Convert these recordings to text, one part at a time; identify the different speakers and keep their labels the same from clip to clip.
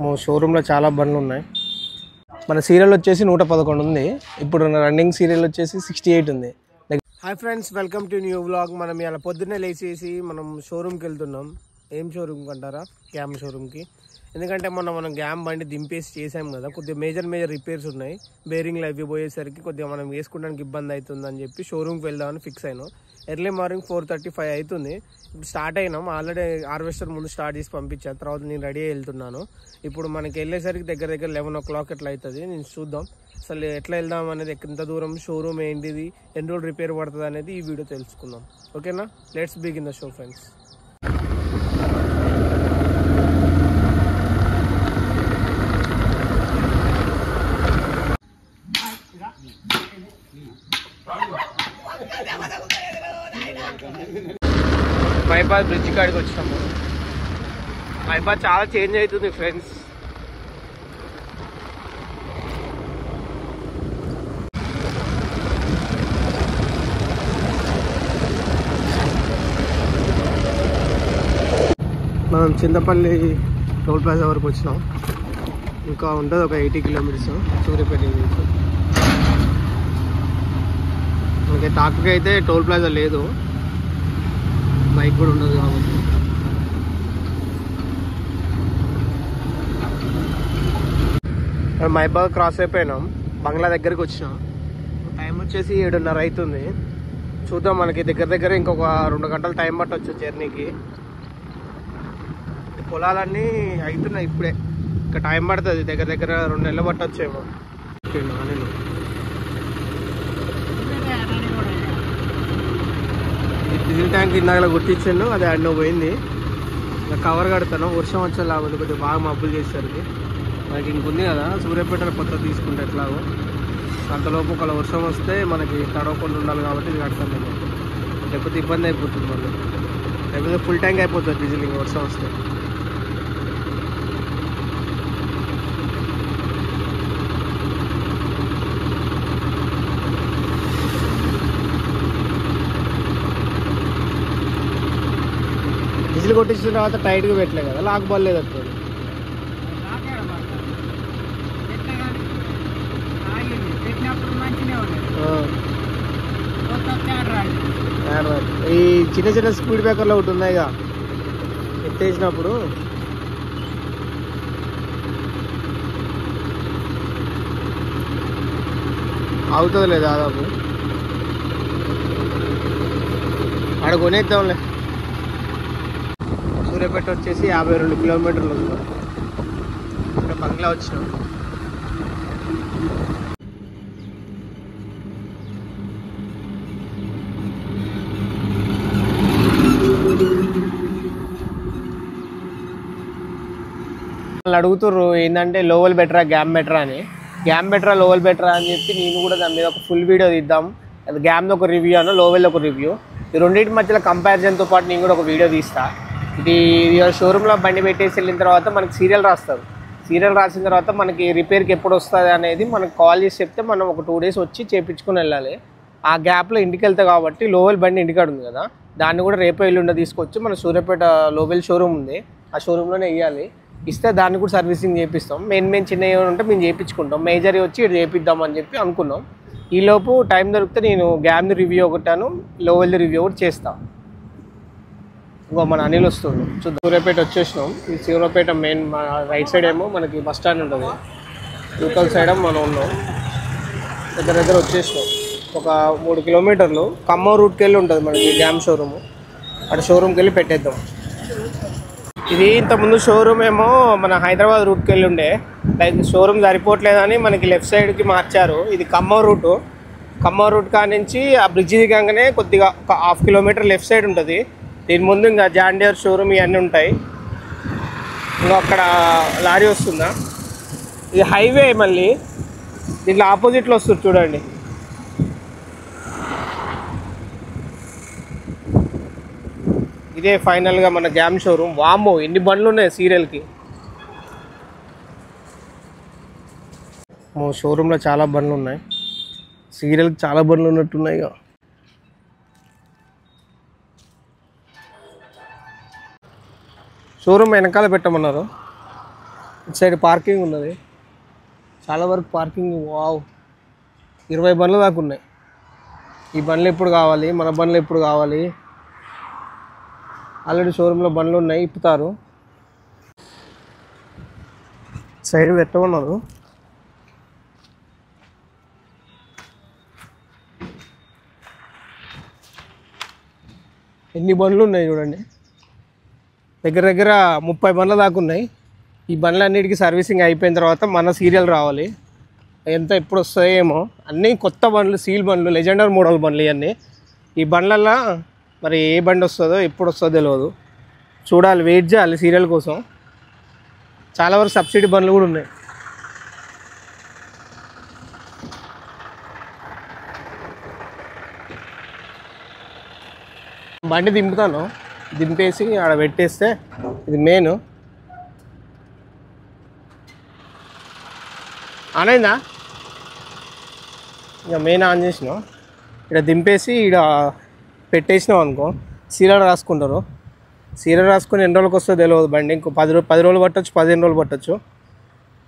Speaker 1: మా షోరూంలో చాలా బండ్లు ఉన్నాయి. మన సీరియల్ వచ్చేసి 111 ఉంది. ఇప్పుడు రన్నింగ్ సీరియల్ వచ్చేసి 68 ఉంది. Hi friends, welcome to new vlog. మనం ఇలా పొద్దున్నే లేచేసి మనం షోరూమ్కి వెళ్తున్నాం. ఏం షోరూమ్కి అంటారా? గ్యామ్ షోరూమ్కి. ఎందుకంటే మనం గ్యామ్ బండి దింపేసి చేసాం కదా, కొద్దిగా మేజర్ రిపేర్స్ ఉన్నాయి. బేరింగ్లు అవి పోయేసరికి కొద్దిగా మనం వేసుకోవడానికి ఇబ్బంది అవుతుందని చెప్పి షోరూమ్కి వెళ్దామని ఫిక్స్ అయినాం. ఎర్లీ మార్నింగ్ 4:35 అవుతుంది. ఇప్పుడు స్టార్ట్ అయినాం. ఆల్రెడీ హార్వెస్టర్ ముందు స్టార్ట్ చేసి పంపించాను. తర్వాత నేను రెడీ అయ్యి వెళ్తున్నాను. ఇప్పుడు మనకి వెళ్ళేసరికి దగ్గర 11 o'clock ఎట్లా అవుతుంది. నేను చూద్దాం అసలు ఎట్లా వెళ్దాం అనేది, ఎంత దూరం, షోరూమ్ ఏంటిది, ఎన్ని రోజులు రిపేర్ పడుతుంది అనేది ఈ వీడియో తెలుసుకుందాం. ఓకేనా? Let's begin the show friends. మైబాద్ బ్రిడ్జ్ కాడికి వచ్చినాము. మైబాద్ చాలా చేంజ్ అవుతుంది ఫ్రెండ్స్. మనం చింతపల్లి టోల్ ప్లాజా వరకు వచ్చినాం. ఇంకా ఉంటుంది ఒక 80 kilometers సూర్యాపేట నుంచి. మనకి తాకుకి అయితే టోల్ ప్లాజా లేదు, బైక్ కూడా ఉండదు కాబట్టి. మైబాద్ క్రాస్ అయిపోయినాం, బంగ్లా దగ్గరికి వచ్చినాం. టైం వచ్చేసి 7:30 అవుతుంది. చూద్దాం, మనకి దగ్గర ఇంకొక 2 గంటలు టైం పట్టవచ్చు జర్నీకి. పొలాలన్నీ అవుతున్నాయి ఇప్పుడే, ఇంకా టైం పడుతుంది. దగ్గర 2 నెలలు పట్టొచ్చేమో. డీజిల్ ట్యాంక్ ఇందాక గుర్తించాను, అది అన్నో పోయింది. ఇంకా కవర్ కడతాను, వర్షం వచ్చే లాభం కొద్దిగా బాగా మబ్బులు చేసేసరికి. మనకి ఇంకొంది కదా సూర్యాపేట కొత్త తీసుకుంటే ఎట్లాగో, అంతలోపు ఒకవేళ వర్షం వస్తే మనకి తడవకుండా ఉండాలి కాబట్టి ఇది కడతాను నేను. లేకపోతే ఇబ్బంది అయిపోతుంది మళ్ళీ, లేకపోతే ఫుల్ ట్యాంక్ అయిపోతుంది డీజిల్ ఇంకా వర్షం వస్తే. డీజిల్ కొట్టించిన తర్వాత టైట్గా పెట్టలే కదా, లాక్ బాగాలేదు అప్పుడు. ఈ చిన్న స్పీడ్ బ్రేకర్లో ఒకటి ఉన్నాయిగా, ఎత్తేసినప్పుడు అవుతుంది లేదు దాదాపు. ఆడ కొనేద్దాంలే. సూర్యాపేట వచ్చేసి 52 kilometers ఉంది. ఇక్కడ బంగ్లా వచ్చినాం. వాళ్ళు అడుగుతుర్రు ఏంటంటే లోవల్ బెటరా గ్యామ్ బెటరా అని. గ్యామ్ బెటరా లోవల్ బెటరా అని చెప్పి నేను కూడా దాని మీద ఒక ఫుల్ వీడియో తీద్దాం. అది గ్యామ్ది ఒక రివ్యూ అన్న, లోవెల్ ఒక రివ్యూ. ఈ రెండింటి మధ్యలో కంపారిజన్తో పాటు నేను కూడా ఒక వీడియో తీస్తా. ఇది షోరూంలో బండి పెట్టేసి వెళ్ళిన తర్వాత మనకి సీరియల్ రాస్తారు. సీరియల్ రాసిన తర్వాత మనకి రిపేర్కి ఎప్పుడు వస్తుంది అనేది మనకు కాల్ చేసి చెప్తే మనం ఒక 2 days వచ్చి చేయించుకొని వెళ్ళాలి. ఆ గ్యాప్లో ఇంటికి వెళ్తాయి కాబట్టి లోవెల్ బండి ఇంటికాడ ఉంది కదా, దాన్ని కూడా రేపు ఎల్లుండి తీసుకొచ్చి మన సూర్యాపేట లోవెల్ షోరూమ్ ఉంది, ఆ షోరూంలోనే వేయాలి. ఇస్తే దాన్ని కూడా సర్వీసింగ్ చేపిస్తాం. మెయిన్ చిన్నవి ఉంటే మేము చేయించుకుంటాం, మేజర్ వచ్చి ఇక్కడ చేపిద్దాం అని చెప్పి అనుకున్నాం. ఈలోపు టైం దొరికితే నేను గ్యామ్ది రివ్యూ ఒకటాను, లోవెల్ది రివ్యూ ఒకటి చేస్తాను. ఇంకో మన అనిల్ వస్తుంది. చూద్దాం. సూర్యాపేట వచ్చేసినాం. ఈ సూర్యాపేట మెయిన్ రైట్ సైడ్ ఏమో మనకి బస్ స్టాండ్ ఉంటుంది, యూకల్ సైడ్ మనం ఉన్నాం. దగ్గర వచ్చేసినాం. ఒక 3 kilometers ఖమ్మం రూట్కి వెళ్ళి ఉంటుంది మనకి గ్యామ్ షోరూము. అటు షోరూమ్కి వెళ్ళి పెట్టేద్దాం. ఇది ఇంతకుముందు షోరూమ్ ఏమో మన హైదరాబాద్ రూట్కి వెళ్ళి ఉండే, లైక్ షోరూమ్ సరిపోవట్లేదని మనకి లెఫ్ట్ సైడ్కి మార్చారు. ఇది ఖమ్మం రూట్ కానించి ఆ బ్రిడ్జి దిగంగానే కొద్దిగా ఒక 1/2 kilometer లెఫ్ట్ సైడ్ ఉంటుంది. దీని ముందు ఇంకా జాండియర్ షోరూమ్ ఇవన్నీ ఉంటాయి. ఇంకా అక్కడ లారీ వస్తుందా, ఇది హైవే. మళ్ళీ దీంట్లో ఆపోజిట్లో వస్తుంది చూడండి. ఇదే ఫైనల్గా మన గ్యామ్ షోరూమ్. వామ్మో ఎన్ని బండ్లు ఉన్నాయి సీరియల్కి. షోరూంలో చాలా బండ్లు ఉన్నాయి, సీరియల్కి చాలా బండ్లు ఉన్నట్టున్నాయి. షోరూమ్ వెనకాల పెట్టమన్నారు. ఇటు సైడ్ పార్కింగ్ ఉన్నది, చాలా వరకు పార్కింగ్. వావ్, 20 బండ్లు దాకా ఉన్నాయి. ఈ బండ్లు ఎప్పుడు కావాలి, మన బండ్లు ఎప్పుడు కావాలి. ఆల్రెడీ షోరూంలో బండ్లు ఉన్నాయి, ఇప్పుతారు. సైడ్ పెట్టమన్నారు. ఎన్ని బండ్లు ఉన్నాయి చూడండి, దగ్గర దగ్గర 30 బండ్ల దాకా ఉన్నాయి. ఈ బండ్లన్నిటికీ సర్వీసింగ్ అయిపోయిన తర్వాత మన సీరియల్ రావాలి. ఎంత ఎప్పుడు వస్తాయో ఏమో. అన్నీ కొత్త బండ్లు, సీల్ బండ్లు, లెజెండర్ మోడల్ బండ్లు ఇవన్నీ. ఈ బండ్లల్లో మరి ఏ బండి వస్తుందో ఎప్పుడు వస్తుందో తెలియదు, చూడాలి, వెయిట్ చేయాలి సీరియల్ కోసం. చాలా వరకు సబ్సిడీ బండ్లు కూడా ఉన్నాయి. బండి దింపుతాను, దింపేసి ఆడ పెట్టేస్తే ఇది మెయిన్. ఆన్ అయిందా? ఇక మెయిన్ ఆన్ చేసినాం. ఇక్కడ దింపేసి ఇక్కడ పెట్టేసినాం అనుకో, సీరియల్ రాసుకుంటారు. సీరియల్ రాసుకొని ఎన్ని రోజులకు వస్తుందో తెలియదు బండి. ఇంకో 10 రోజులు పట్టచ్చు, 15 రోజులు పట్టచ్చు.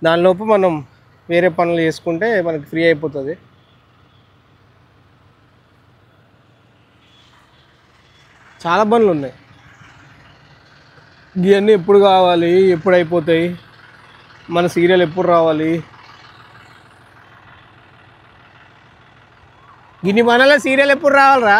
Speaker 1: దానిలోపు మనం వేరే పనులు చేసుకుంటే మనకి ఫ్రీ అయిపోతుంది. చాలా బండ్లు ఉన్నాయి. ఇవన్నీ ఎప్పుడు కావాలి, ఎప్పుడు అయిపోతాయి, మన సీరియల్ ఎప్పుడు రావాలి. ఇన్ని బండ్ల సీరియల్ ఎప్పుడు రావాలరా?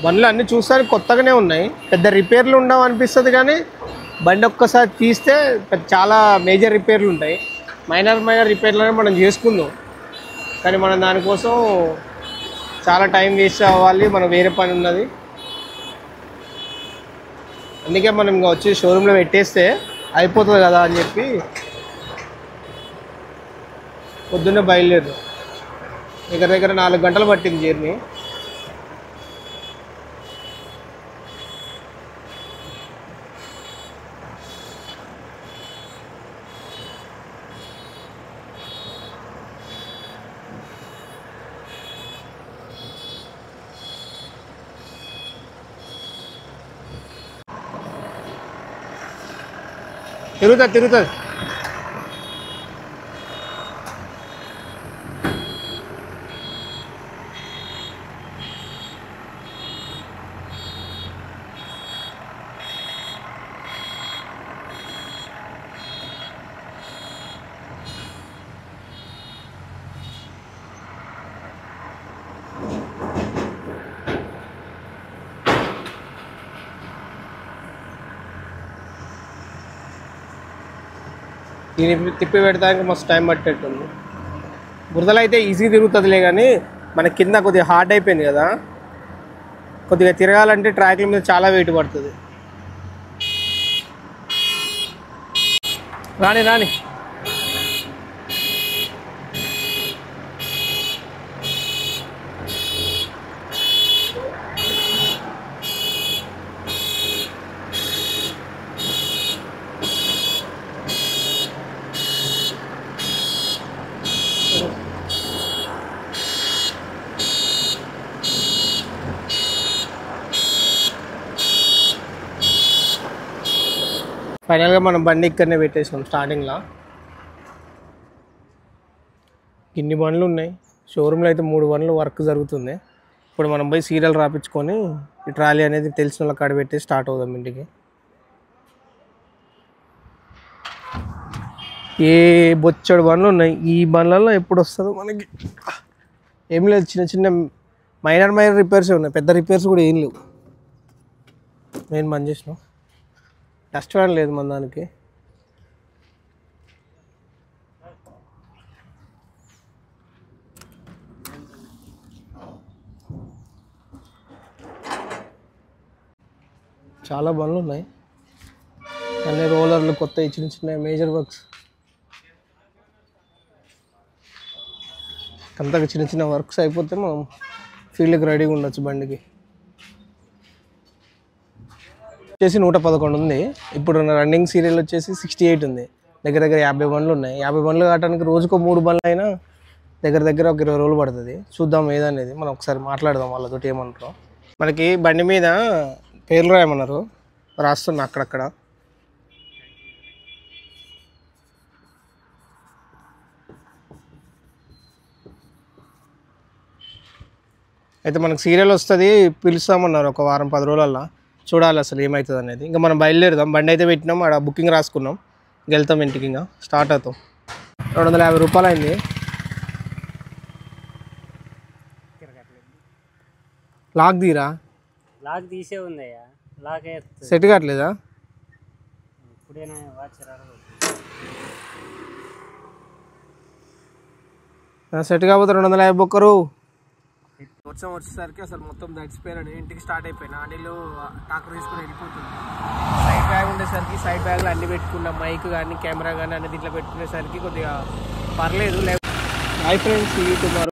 Speaker 1: బండ్లు అన్నీ చూస్తానికి కొత్తగానే ఉన్నాయి, పెద్ద రిపేర్లు ఉండవు అనిపిస్తుంది. కానీ బండి ఒక్కసారి తీస్తే చాలా మేజర్ రిపేర్లు ఉంటాయి. మైనర్ రిపేర్లనే మనం చేసుకుందాం, కానీ మనం దానికోసం చాలా టైం వేస్ట్ అవ్వాలి. మనం వేరే పని ఉన్నది. అందుకే మనం ఇంకా వచ్చి షోరూంలో పెట్టేస్తే అయిపోతుంది కదా అని చెప్పి పొద్దున్నే బయలుదేరు. దగ్గర దగ్గర 4 గంటలు పట్టింది జర్నీ. తిరుగుతుంది. దీన్ని తిప్పి పెడతానికి మస్తు టైం పట్టేట్టుంది. బురదలో అయితే ఈజీ తిరుగుతుందిలే, కానీ మన కింద కొద్దిగా హార్డ్ అయిపోయింది కదా, కొద్దిగా తిరగాలంటే ట్రాక్ల మీద చాలా వెయిట్ పడుతుంది. రాని ఫైనల్గా మనం బండి ఇక్కడనే పెట్టేసాం స్టార్టింగ్లో. ఇన్ని బండ్లు ఉన్నాయి షోరూంలో, అయితే 3 బండ్లు వర్క్ జరుగుతుంది. ఇప్పుడు మనం పోయి సీరియల్ రాపించుకొని ఈ ట్రాలీ అనేది తెలిసిన వాళ్ళ కాడ పెట్టి స్టార్ట్ అవుదాం ఇంటికి. ఏ బొచ్చడు బండ్లు ఉన్నాయి. ఈ బండ్లలో ఎప్పుడు వస్తుందో మనకి ఏం లేదు. చిన్న చిన్న మైనర్ రిపేర్స్ ఉన్నాయి, పెద్ద రిపేర్స్ కూడా ఏం లేవు. నేను బంద్ చేసినాం, డస్ట్ ఫ్యాన్ లేదు మన దానికి. చాలా బండ్లు ఉన్నాయి, అన్ని రోలర్లు కొత్త చిన్న చిన్న మేజర్ వర్క్స్, అంతగా చిన్న చిన్న వర్క్స్ అయిపోతే మనం ఫీల్డ్కి రెడీగా ఉండొచ్చు బండికి. వచ్చేసి 111 ఉంది. ఇప్పుడు రన్నింగ్ సీరియల్ వచ్చేసి 68 ఉంది. దగ్గర దగ్గర 50 బండ్లు ఉన్నాయి. 50 బండ్లు కావడానికి రోజుకో 3 బండ్లు అయినా దగ్గర దగ్గర ఒక 20 రోజులు పడుతుంది. చూద్దాం ఏదనేది, మనం ఒకసారి మాట్లాడదాం వాళ్ళతోటి ఏమంటారు. మనకి బండి మీద పేర్లు రాయమన్నారు, రాస్తున్నా అక్కడక్కడ. అయితే మనకు సీరియల్ వస్తుంది, పిలుస్తామన్నారు ఒక వారం 10 రోజులల్లో. చూడాలి అసలు ఏమవుతుంది అనేది. ఇంకా మనం బయలుదేరుదాం. బండి అయితే పెట్టినాం, అక్కడ బుకింగ్ రాసుకున్నాం. వెళ్తాం ఇంటికి, ఇంకా స్టార్ట్ అవుతాం. 250 రూపాయలు అయింది. లాక్ తీరా,
Speaker 2: లాక్ తీసే ఉందయ్యా, లాక్
Speaker 1: సెట్ కావట్లేదా? సెట్ కాకపోతే 250 బొక్కరు. వర్షం వచ్చేసరికి అసలు మొత్తం తడిచిపోయినాడు. ఇంటికి స్టార్ట్ అయిపోయినా. అనిలు ట్రాక్టర్ తీసుకుని వెళ్ళిపోతుంది. సైడ్ బ్యాగ్ ఉండేసరికి సైడ్ బ్యాగ్లో అన్ని పెట్టుకున్నాం, మైక్ కానీ కెమెరా కానీ అన్ని దీంట్లో పెట్టుకునేసరికి కొద్దిగా పర్లేదు. Hi friends, tomorrow